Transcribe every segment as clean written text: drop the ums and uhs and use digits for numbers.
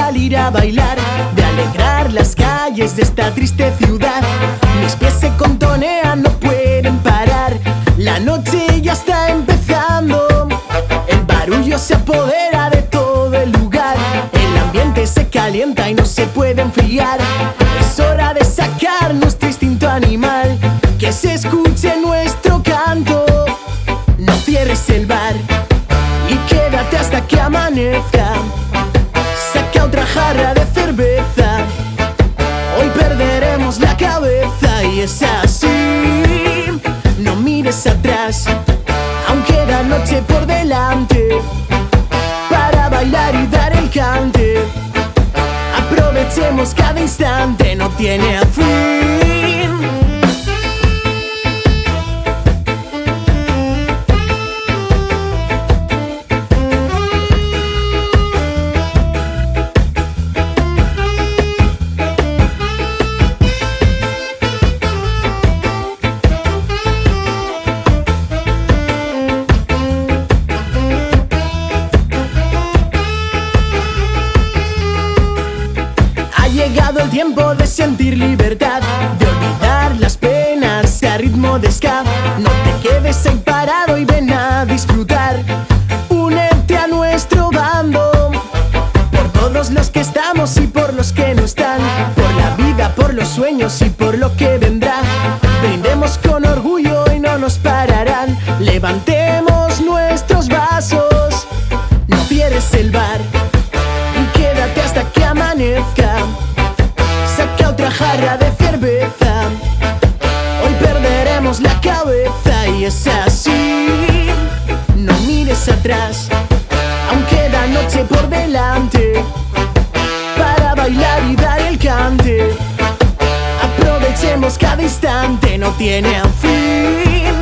salir a bailar, de alegrar las calles de esta triste ciudad. Mis pies se contonean, no pueden parar. La noche ya está empezando, el barullo se apodera de todo el lugar. El ambiente se calienta y no se puede enfriar. Es hora de sacar nuestro instinto animal, que se escuche nuestro canto. No cierres el bar y quédate hasta que amanezca. Saca otra jarra de cerveza, hoy perderemos la cabeza. Y es así, no mires atrás, aún queda noche por delante, para bailar y dar el cante. Aprovechemos cada instante, no tiene fin. Ha llegado el tiempo de sentir libertad, de olvidar las penas a ritmo de ska. No te quedes ahí parado y ven a disfrutar. Únete a nuestro bando, por todos los que estamos y por los que no están, por la vida, por los sueños y por lo que vendrá. Brindemos con orgullo y no nos pararán. Levantemos nuestros vasos, no cierres el bar y quédate hasta que amanezca. Saca otra jarra de cerveza, hoy perderemos la cabeza. Y es así, no mires atrás, aún queda noche por delante, para bailar y dar el cante. Aprovechemos cada instante, no tiene fin.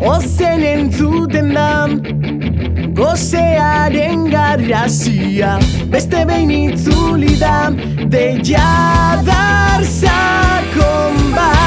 Ozen entzuten da, gozearen garrasia, beste behin itzuli da, deia dar sakon bat.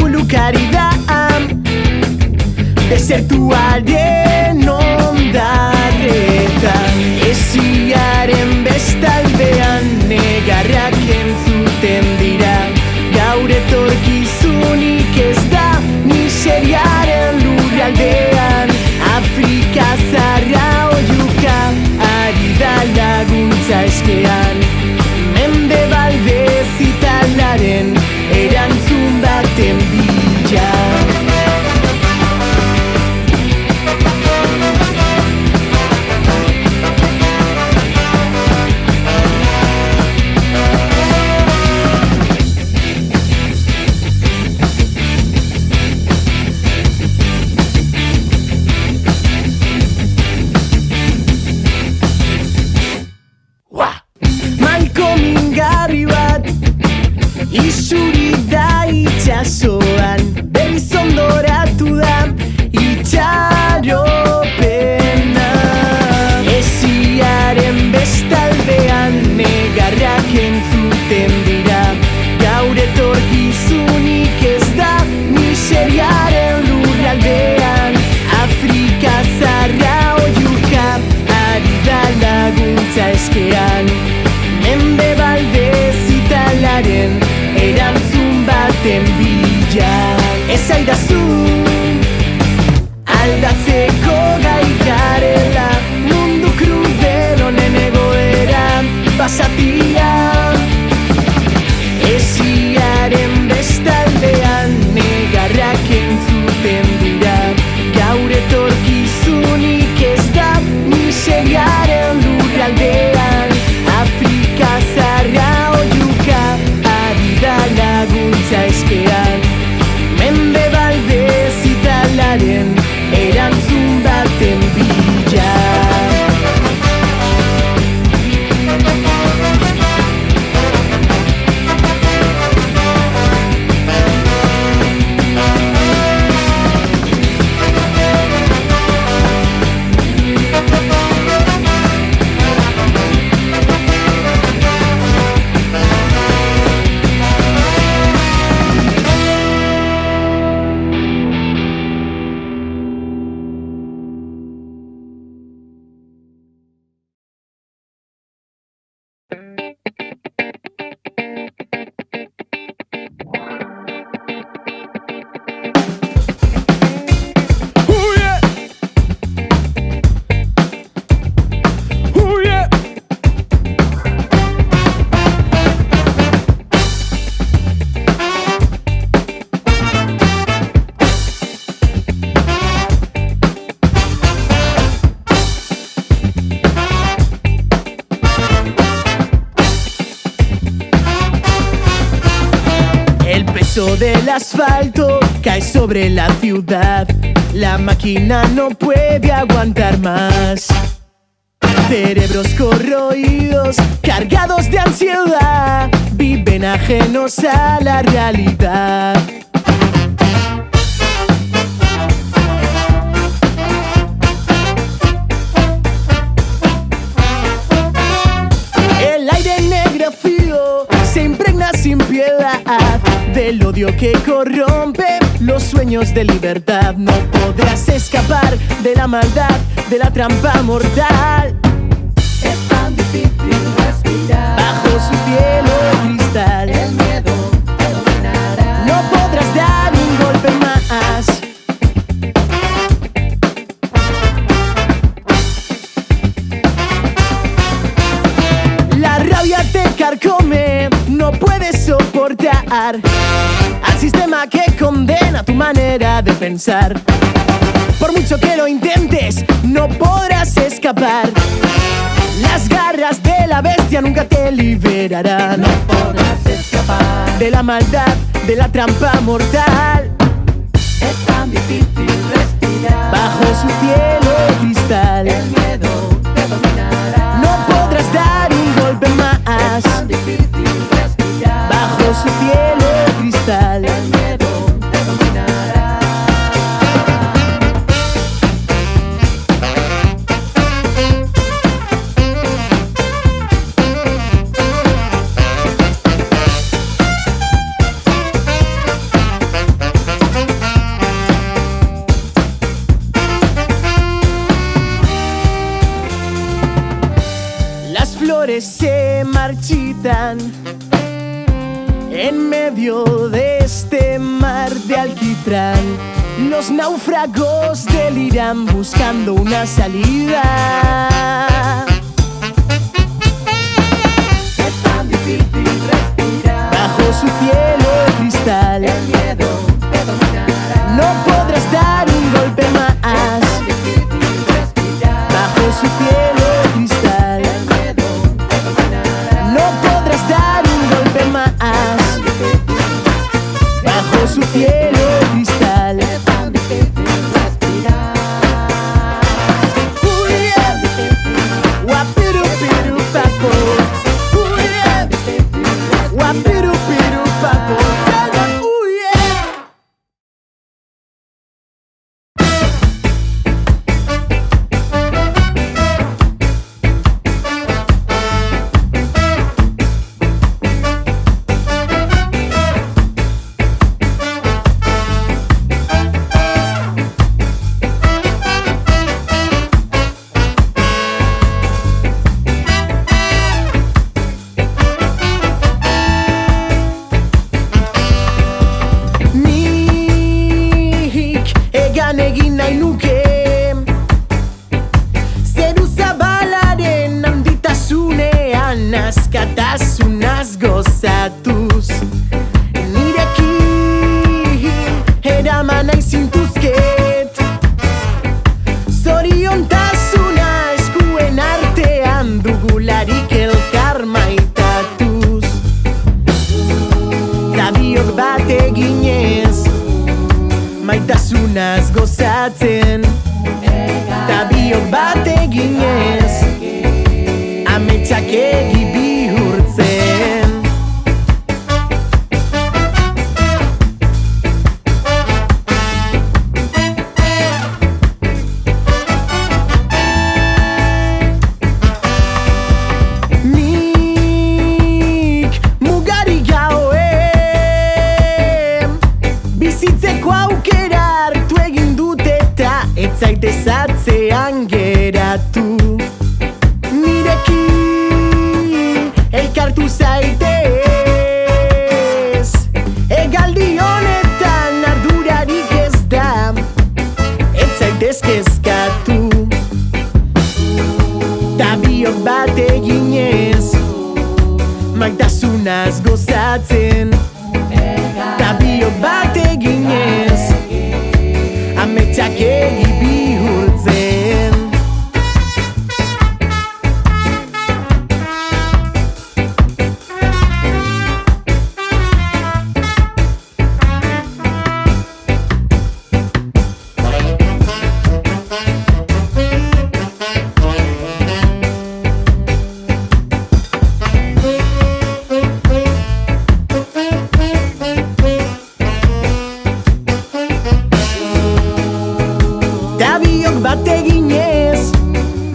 Ulukari da desertuaren ondarretan, esiaren bestaldean negarrak entzuten dira. Gaur etorkizunik ez da miseriaren lurraldean, Afrika zarra oiuka ari da laguntza eskean. Mendebalde zitalaren erantzun baten bila. Esaidazu aldatzeko gai garela, mundu kruden honen egoeran basatia. Esiaren bestaldean negarrak entzuten dira, gaur etorkizunik ez da miseriaren lurraldean. Afrika zarra oiuka ari da laguntza eskean, mende baldez italaren erantzun baten bila. Del asfalto cae sobre la ciudad, la máquina no puede aguantar más. Cerebros corroídos, cargados de ansiedad, viven ajenos a la realidad. El aire negro frío se impregna sin piedad del odio que corrompe los sueños de libertad. No podrás escapar de la maldad, de la trampa mortal. Es tan difícil respirar bajo su cielo cristal. El miedo te dominará. No podrás dar un golpe más. La rabia te carcome, no puedes soportar al sistema que condena tu manera de pensar. Por mucho que lo intentes, no podrás escapar. Las garras de la bestia nunca te liberarán. No podrás escapar de la maldad, de la trampa mortal. Es tan difícil respirar bajo su cielo cristal. El miedo te dominará. No podrás dar un golpe más. Es tan difícil respirar bajo su cielo cristal. El miedo te dominará. Las flores se marchitan en medio de este mar de alquitrán. Los náufragos deliran buscando una salida. Es tan difícil respirar bajo su cielo cristal. El miedo te dominará. No podrás dar un golpe más. Es tan difícil respirar bajo su cielo cristal. El miedo te dominará. No podrás dar un golpe más. Bajo su cielo cristal. Es tan difícil respirar. Guapirupiru papo. Guapirupiru papo. Bizitzan egin nahi nuke zeru zabalaren handitasunean askatasunaz gozatuz nirekin eraman nahi zintuzket zoriontasuna eskuen artean dugularik elkar maitatuz ta biok bat eginez maitasunaz gozatzen ta biok bat eginez ametsak egi bihurtzen nik mugarik gaue bizitzeko aukera hartu egin dut eta ez zaitez atzean geratu nirekin elkartu zaitez egaldi honetan ardurarik ez da ez zaitez kezkatu ta biok bat eginez maitasunaz gozatzen ta biok bat eginez ametsak egi bihurtzen ta biok bat eginez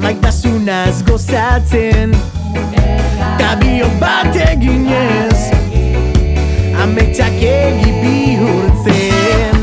maitasunaz gozatzen ta biok bat eginez ametsak egi bihurtzen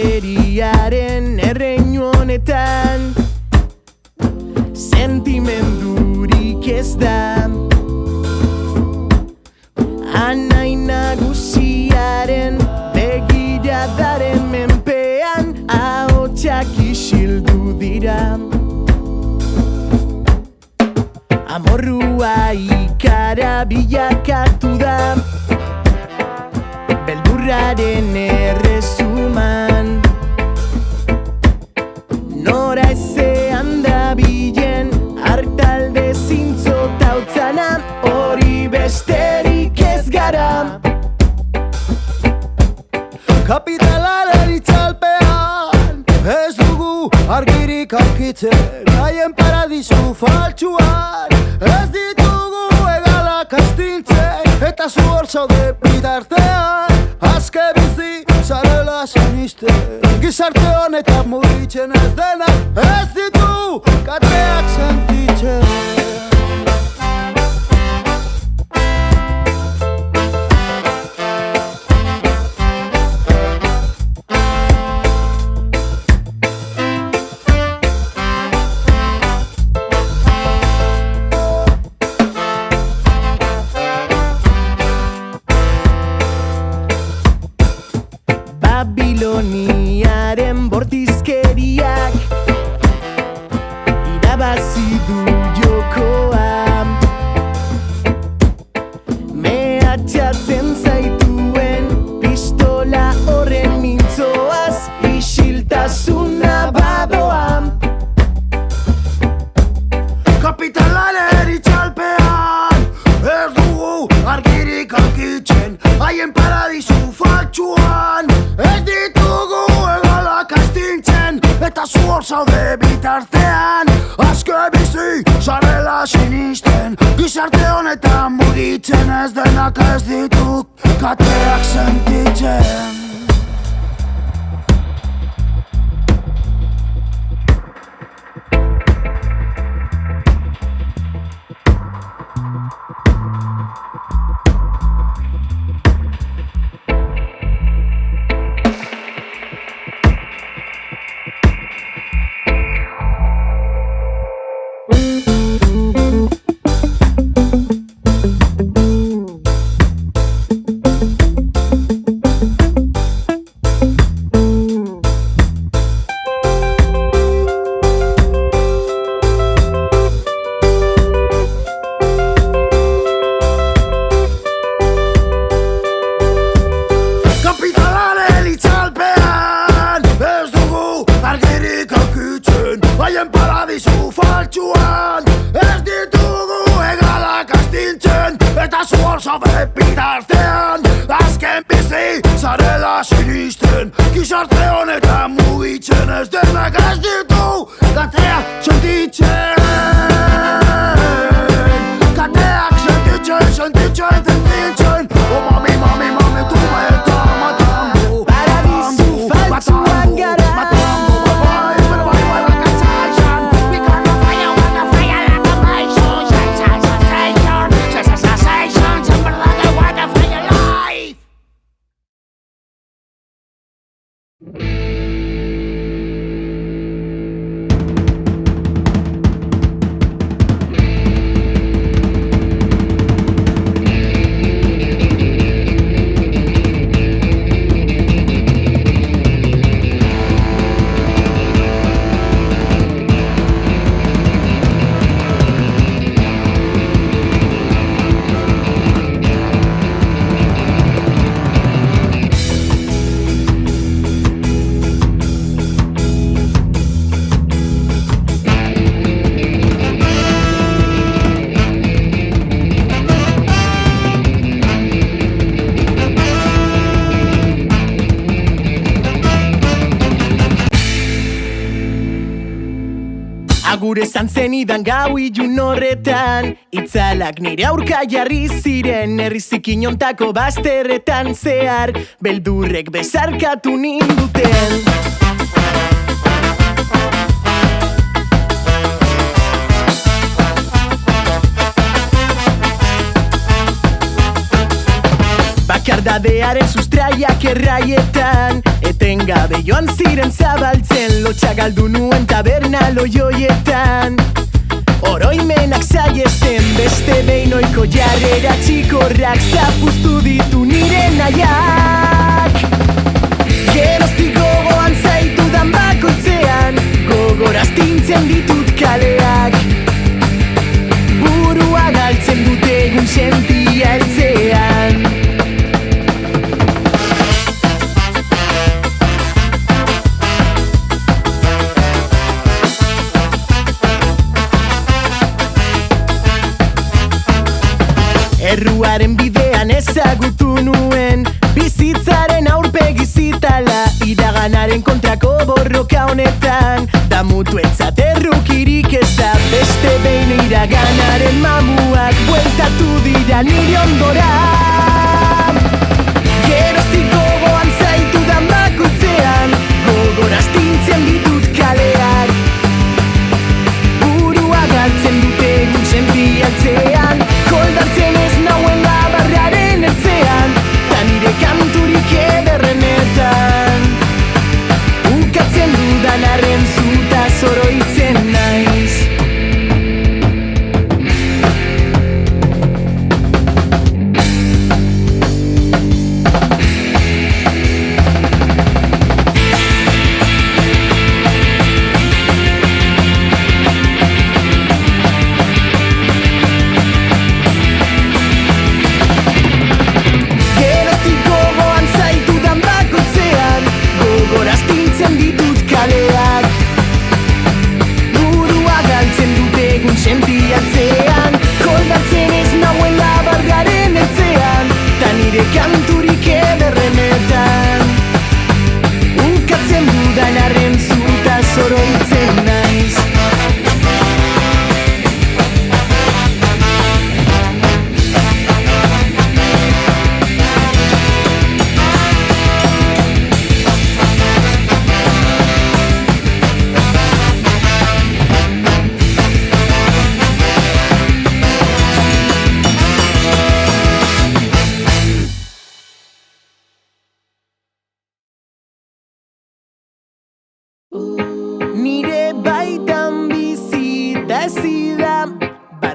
Faltsukeriaren erreinu honetan sentimendurik ez da anai nagusiaren begiradaren menpean ahotsak isildu dira amorrua ikara bilakatu da beldurraren erresuman nora ezean dabilen hartalde zintzo tautzana hori besterik ez gara Kapitalaren itzalpean ez dugu argirik aurkitzen haien paradisu faltsuan ez ditugu egalak astintzen eta zu hor zaude bitartean azke bizi zarela sinisten gizarte honetan mugitzen ez dena ez ditu kateak sentitzen Babiloniaren bortizkeriak irabazi du jokoa mehatxatzen zaituen pistola horren mintzoaz isiltasuna badoa Kapitalaren itzalpean haien paradisu faltsuan. Ez ditugu egalak astintzen, eta zu hor zaude bitartean. Azke bizi zarela sinisten, gizarte honetan mugitzen ez denak ez ditut kateak sentitzen. Haien paradisu faltsuan, ez ditugu egalak astintzen, eta zu hor zaude bitartean. Azken bizi zarela sinisten, gizarte honetan mugitzen ez denak ez ditu kateak sentitzen. Kateak sentitzen, sentitzen. Oh mami, mami, mami, tu me eta matando. Paradisu faltsuan gara. Agur esan zenidan gau ilun horretan, itzalak nire aurka jarri ziren, herrizik inontako bazterretan zehar, beldurrek besarkatu ninduten. Bakardadearen sustraiak erraietan, etengabe joan ziren zabaltzen, lotxa galdu nuen taberna loioietan. Oroimenak saiesten, beste behin oiko jarrera txikorrak zapuztu ditu nire nahiak. Geroztik gogoan zaitudan bakoitzean, gogoraztintzen ditut kaleak. Burua galtzen dut egun sentia heltzean. Erruaren bidean ezagutu nuen, bizitzaren aurpegi zitala, iraganaren kontrako borroka honetan, damutuentzat errukirik ez da, beste behin iraganaren mamuak bueltatu dira nire ondoran. Geroztik gogoan zaitudan bakoitzean, gogoraztintzen ditut kaleak. Burua galtzen dute egun sentiatzean, koldartzen ez nauen labarraren ertzean, ta nire kanturik ederrenetan. Ukatzen dudan arren zuta zoroitzen naiz.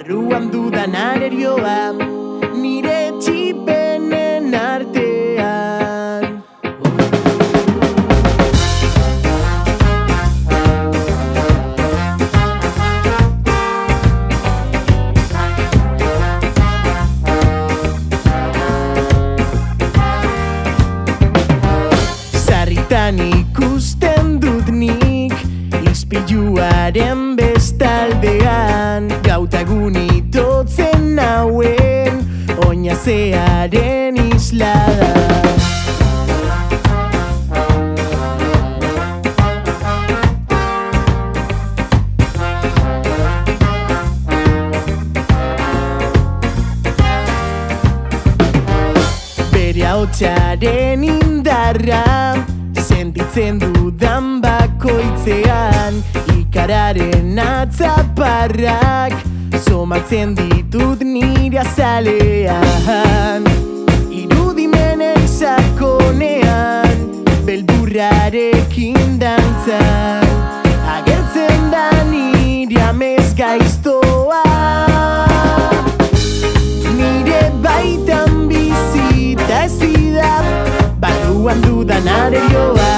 barruan dudan arerioa, nire txipenen artean. Sarritan ikusten dut nik ispiluaren bestaldean, gautagun itotzen nauen oinazearen islada. Bere ahotsaren indarra sentitzen dudan bakoitzean, ikararen atzaparrak somatzen ditut nire azalean. Irudimenen sakonean, beldurrarekin dantzan, agertzen da nire amez gaiztoa. Nire baitan bizita ezida, barruan dudan arerioa,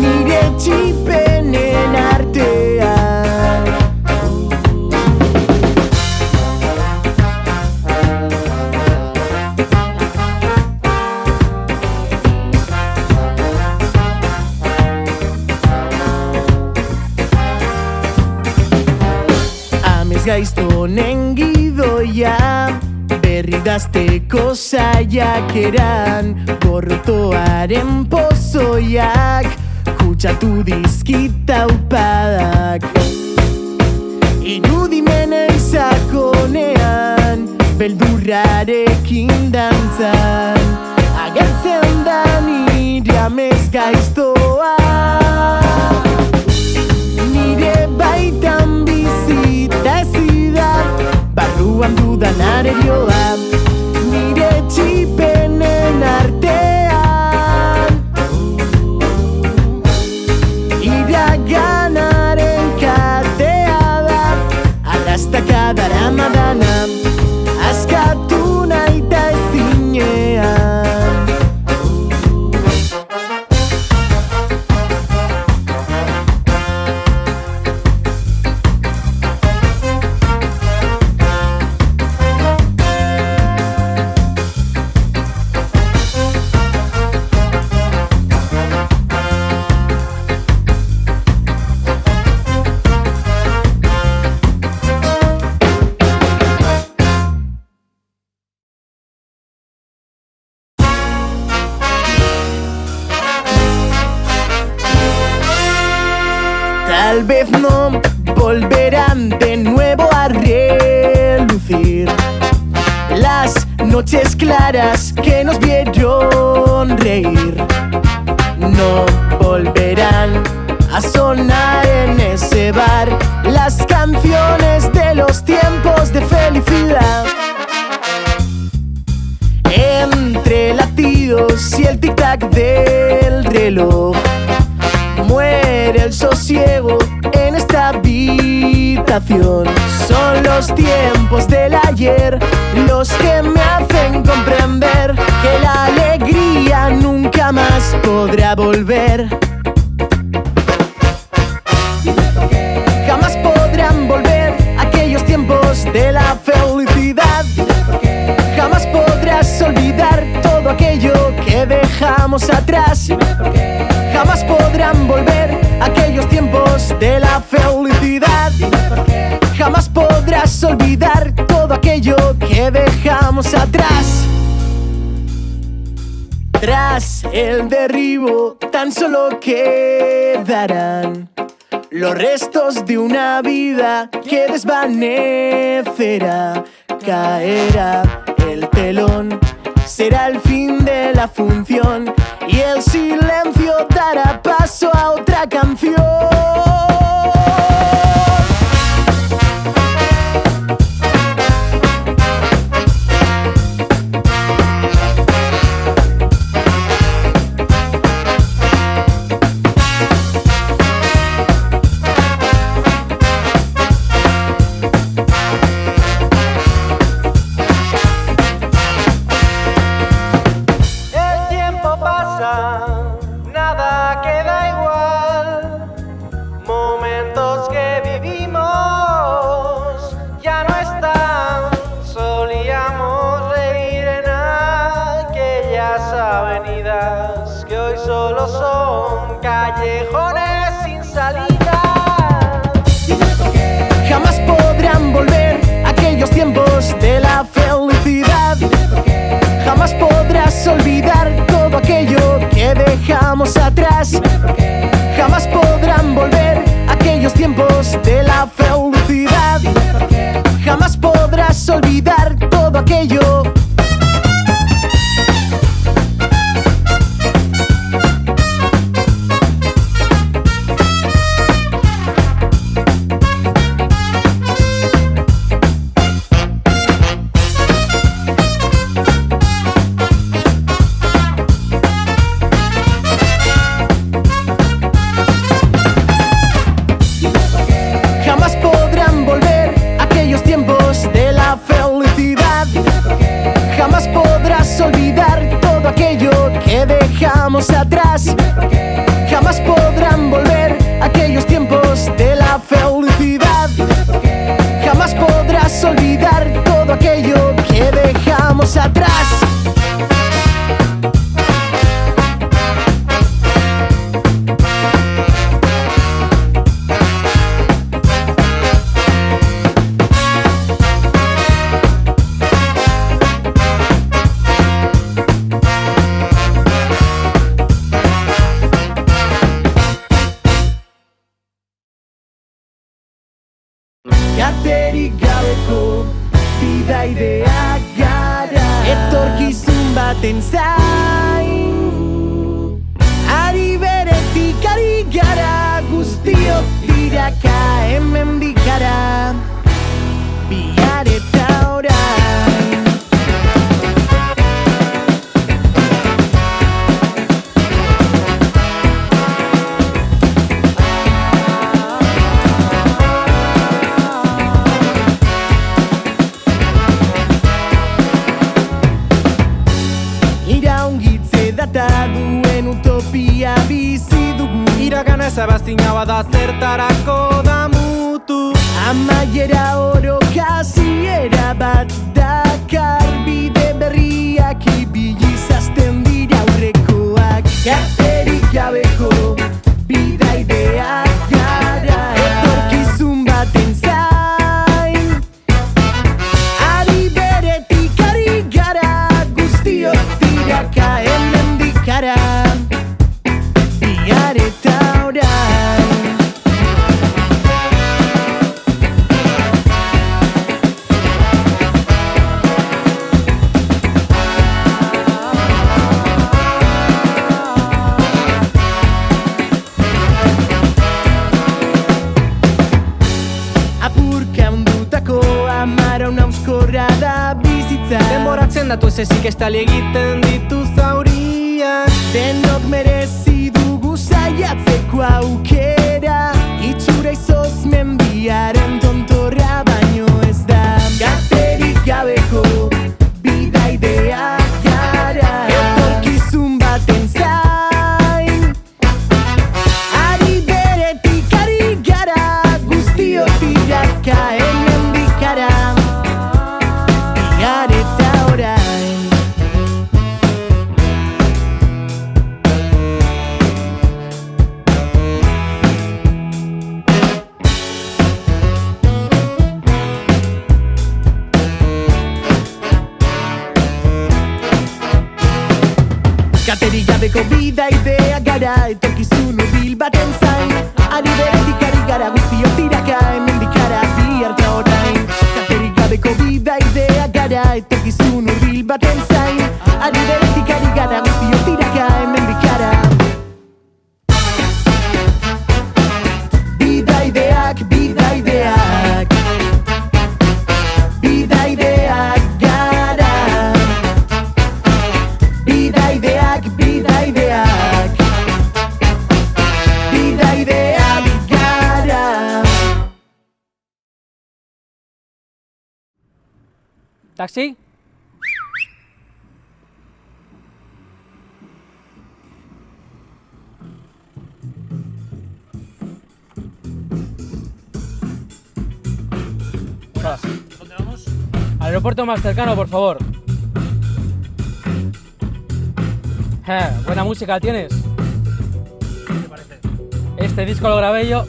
nire txipenen artean. Amez gaiztonen gidoia, berri dazteko saiakeran, gorrotoaren pozoiak kutsatu dizkit aupadak. Irudimenen sakonean, beldurrarekin dantzan, agertzen da nire amez gaiztoa. Nire baitan bizita ezida, barruan dudan arerioa, nire txipenen artean. Iraganaren katea da, arrastaka daramadana, askatu nahi da ezinean. Tal vez no volverán de nuevo a relucir las noches claras que nos vieron reír. No volverán a sonar en ese bar las canciones de los tiempos de felicidad. Entre latidos y el tic-tac del reloj, muere el sosiego en esta habitación. Son los tiempos del ayer los que me hacen comprender que la alegría nunca más podrá volver. Jamás podrán volver aquellos tiempos de la felicidad. Jamás podrás olvidar todo aquello que dejamos atrás. Jamás podrán volver aquellos tiempos de la felicidad. Jamás podrás olvidar todo aquello que dejamos atrás. Tras el derribo tan solo quedarán los restos de una vida que desvanecerá. Caerá el telón, será el fin de la función y el silencio dará paso a otra canción. podrán volver aquellos tiempos de la felicidad. Jamás podrás olvidar todo aquello que dejamos atrás. Jamás podrán volver aquellos tiempos de la felicidad. Jamás podrás olvidar todo aquello. Olvidar todo aquello que dejamos atrás. Jamás podrán volver aquellos tiempos de la felicidad. Jamás podrás olvidar todo aquello que dejamos atrás. Katerik gabeko bidaideak gara, etorkizun baten zain. Ari beretik ari gara, guztiok tiraka hemendik gara, bihar eta orain. Duen utopia bizi dugu. Iragana ezabaztina bada zertarako da mutu. Amaiera oro hasiera bat dakar. Bide berriak ibiliz hasten dira aurrekoak. Katerik gabeko bidaideak gara, etorkizun baten zain. Ari beretik ari gara, guztiok tiraka cara, bihar eta orain. Apurka ondutako amara unauzkorra da bizitza. Denboratzen datu ez ezik estali egiten ditu zauriak. Denok merezi dugu saiatzeko aukera. Itxura izoz mendiaren tontorra baino ez da. Katerik gabeko bidaideak gara, etorkizun baten zain. Ari beretik ari gara, guztiok tiraka hemendik gara, bihar eta orain. Katerik gabeko bidaidea gara, etorkizun hurbil baten zain. Ari beretik ari gara, guztiok tiraka hemendik gara, bihar eta orain. Katerik gabeko bidaidea gara, etorkizun hurbil baten zain. Ari beretik ari gara, guztiok tiraka hemendik gara. Bidaideak, bidaideak, bidaideak gara. Bidaideak, bidaideak, bidaideak gara. Taxi? ¿Dónde vamos? Al aeropuerto más cercano, por favor. Buena música tienes. ¿Qué te parece? Este disco lo grabé yo